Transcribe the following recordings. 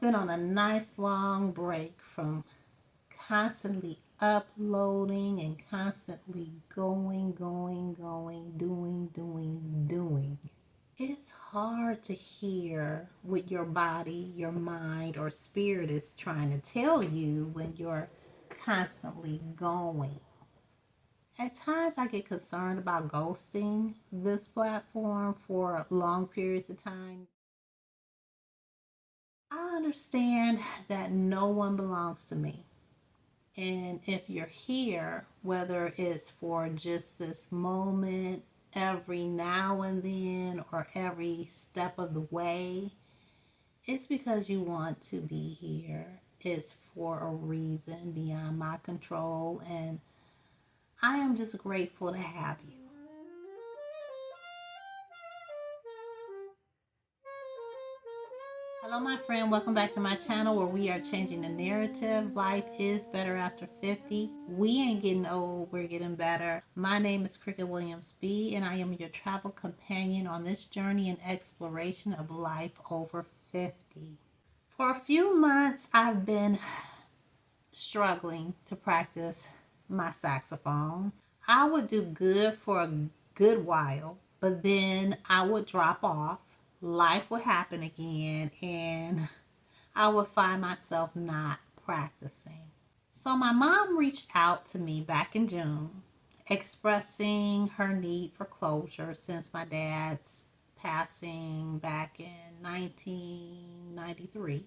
been on a nice long break from constantly uploading and constantly going, doing. It's hard to hear what your body, your mind, or spirit is trying to tell you when you're constantly going. At times, I get concerned about ghosting this platform for long periods of time. I understand that no one belongs to me. And if you're here, whether it's for just this moment, every now and then, or every step of the way, it's because you want to be here. It's for a reason beyond my control, and I am just grateful to have you. Hello, my friend. Welcome back to my channel where we are changing the narrative. Life is better after 50. We ain't getting old, we're getting better. My name is Williams-Bea, and I am your travel companion on this journey and exploration of life over 50. For a few months, I've been struggling to practice my saxophone. I would do good for a good while, but then I would drop off. Life would happen again, and I would find myself not practicing. So my mom reached out to me back in June, expressing her need for closure since my dad's passing back in 1993.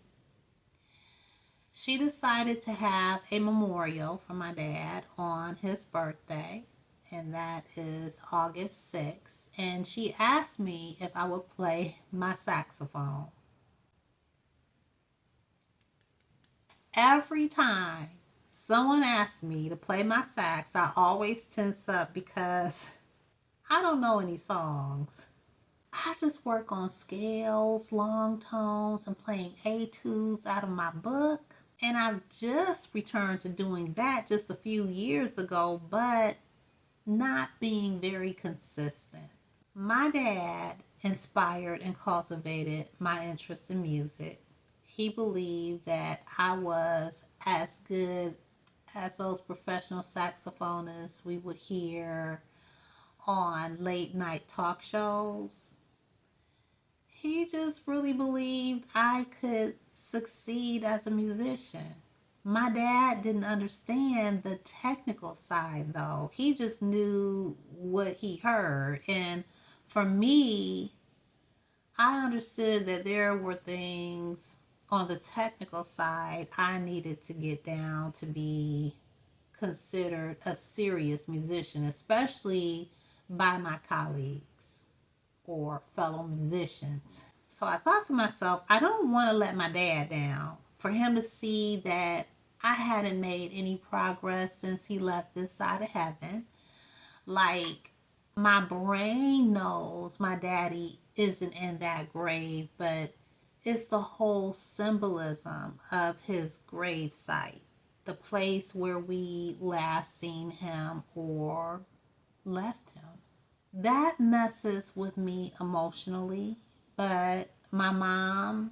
She decided to have a memorial for my dad on his birthday, and that is August 6th. And she asked me if I would play my saxophone. Every time someone asks me to play my sax, I always tense up because I don't know any songs. I just work on scales, long tones, and playing etudes out of my book. And I've just returned to doing that just a few years ago, but not being very consistent. My dad inspired and cultivated my interest in music. He believed that I was as good as those professional saxophonists we would hear on late night talk shows. He just really believed I could succeed as a musician. My dad didn't understand the technical side though. He just knew what he heard. And for me, I understood that there were things on the technical side I needed to get down to be considered a serious musician, especially by my colleagues or fellow musicians. So I thought to myself, I don't want to let my dad down. For him to see that I hadn't made any progress since he left this side of heaven. Like, my brain knows my daddy isn't in that grave, but it's the whole symbolism of his grave site, the place where we last seen him or left him. That messes with me emotionally, but my mom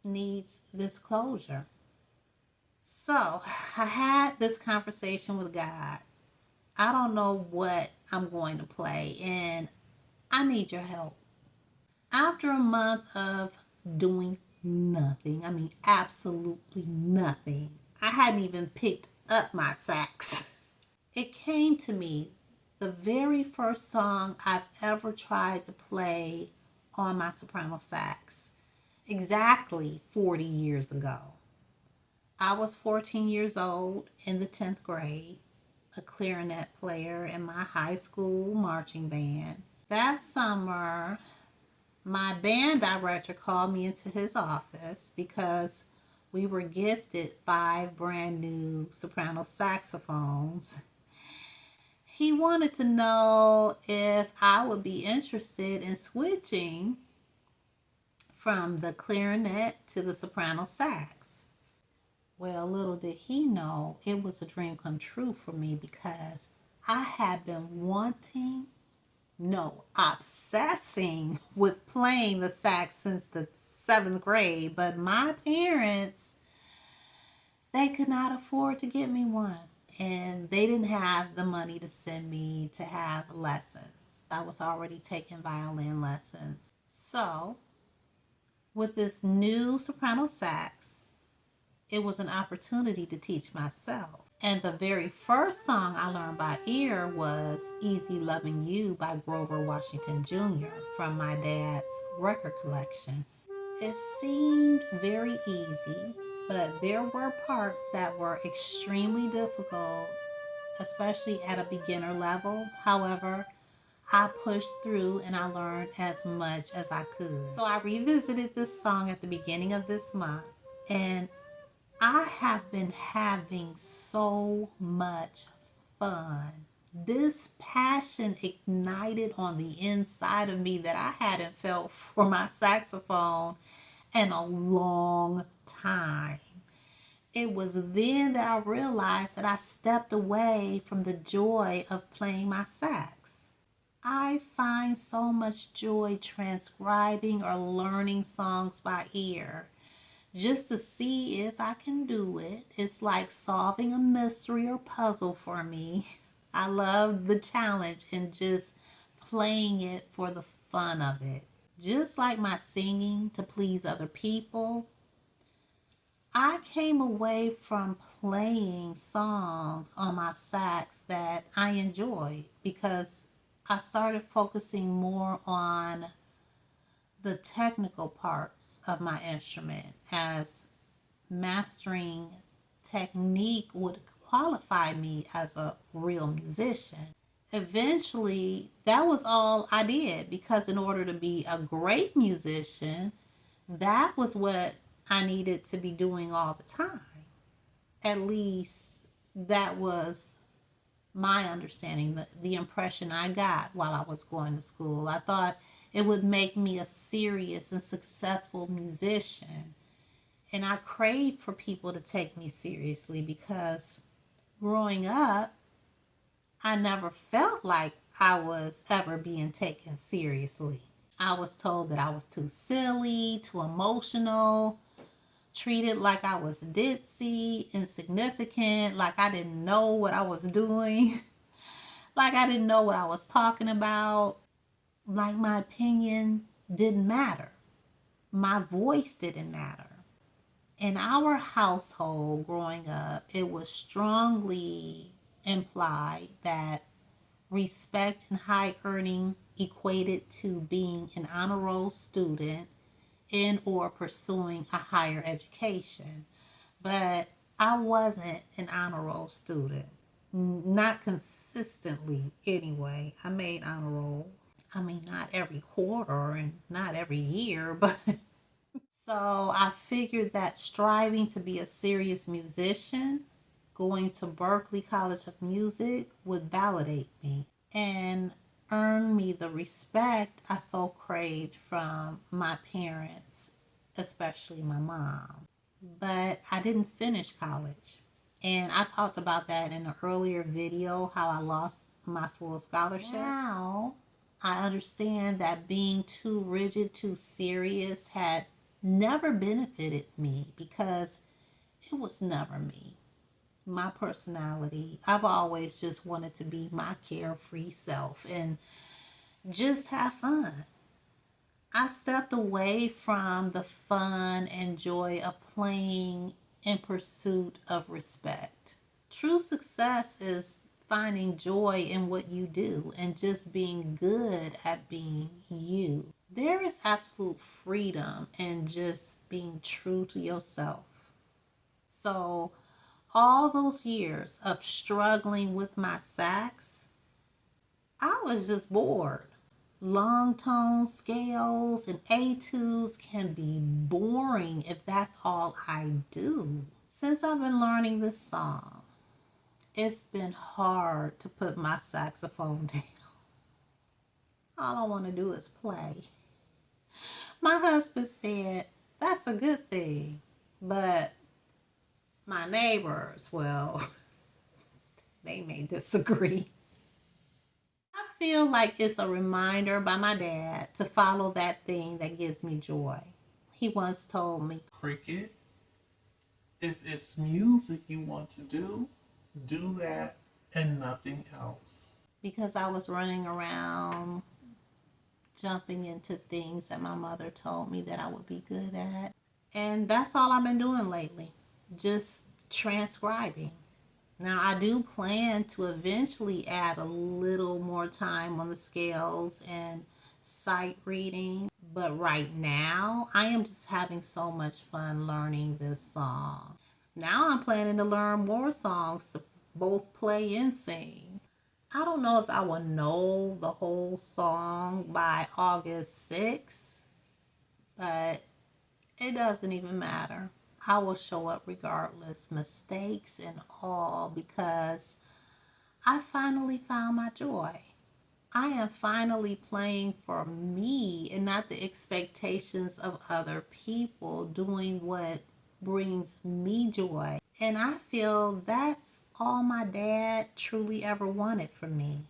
needs this closure. So I had this conversation with God. I don't know what I'm going to play, and I need your help. After a month of doing nothing, I mean, absolutely nothing, I hadn't even picked up my sax. It came to me the very first song I've ever tried to play on my soprano sax, exactly 40 years ago. I was 14 years old in the 10th grade, a clarinet player in my high school marching band. That summer, my band director called me into his office because we were gifted 5 brand new soprano saxophones. He wanted to know if I would be interested in switching from the clarinet to the soprano sax. Well, little did he know it was a dream come true for me because I had been wanting no, obsessing with playing the sax since the seventh grade, but my parents, they could not afford to get me one. And they didn't have the money to send me to have lessons. I was already taking violin lessons. So, with this new soprano sax, it was an opportunity to teach myself. And the very first song I learned by ear was Easy Loving You by Grover Washington Jr. from my dad's record collection. It seemed very easy, but there were parts that were extremely difficult, especially at a beginner level. However, I pushed through and I learned as much as I could. So I revisited this song at the beginning of this month, and I have been having so much fun. This passion ignited on the inside of me that I hadn't felt for my saxophone in a long time. It was then that I realized that I stepped away from the joy of playing my sax. I find so much joy transcribing or learning songs by ear just to see if I can do it. It's like solving a mystery or puzzle for me. I love the challenge and just playing it for the fun of it. Just like my singing to please other people, I came away from playing songs on my sax that I enjoyed because I started focusing more on the technical parts of my instrument, as mastering technique would qualify me as a real musician. Eventually, that was all I did because in order to be a great musician, that was what I needed to be doing all the time. At least that was my understanding, the impression I got while I was going to school. I thought it would make me a serious and successful musician. And I craved for people to take me seriously because growing up, I never felt like I was ever being taken seriously. I was told that I was too silly, too emotional, treated like I was ditzy, insignificant, like I didn't know what I was doing, like I didn't know what I was talking about, like my opinion didn't matter. My voice didn't matter. In our household growing up, it was strongly implied that respect and high earning equated to being an honor roll student and or pursuing a higher education. But I wasn't an honor roll student. Not consistently anyway. I made honor roll. I mean, not every quarter and not every year, but so I figured that striving to be a serious musician, going to Berklee College of Music would validate me and earn me the respect I so craved from my parents, especially my mom. But I didn't finish college. And I talked about that in an earlier video, how I lost my full scholarship. Now I understand that being too rigid, too serious had never benefited me because it was never me. My personality, I've always just wanted to be my carefree self and just have fun. I stepped away from the fun and joy of playing in pursuit of respect. True success is finding joy in what you do and just being good at being you. There is absolute freedom in just being true to yourself. So, all those years of struggling with my sax, I was just bored. Long tone scales and etudes can be boring if that's all I do. Since I've been learning this song, it's been hard to put my saxophone down. All I want to do is play. My husband said, that's a good thing. But my neighbors, well, they may disagree. I feel like it's a reminder by my dad to follow that thing that gives me joy. He once told me, Cricket, if it's music you want to do that and nothing else. because I was running around jumping into things that my mother told me that I would be good at. And that's all I've been doing lately, just transcribing. Now, I do plan to eventually add a little more time on the scales and sight reading, but right now I am just having so much fun learning this song. Now I'm planning to learn more songs to both play and sing. I don't know if I will know the whole song by August 6th, but it doesn't even matter. I will show up regardless, mistakes and all, because I finally found my joy. I am finally playing for me and not the expectations of other people, doing what brings me joy. And I feel that's all my dad truly ever wanted from me.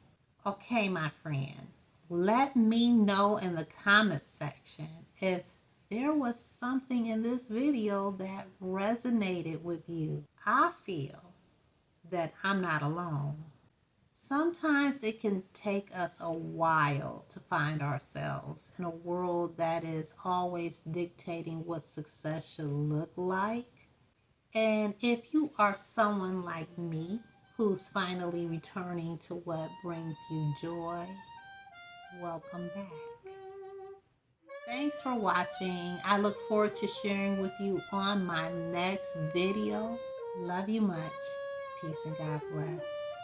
Okay, my friend, let me know in the comments section if there was something in this video that resonated with you. I feel that I'm not alone. Sometimes it can take us a while to find ourselves in a world that is always dictating what success should look like. And if you are someone like me who's finally returning to what brings you joy, welcome back. Thanks for watching. I look forward to sharing with you on my next video. Love you much. Peace and God bless.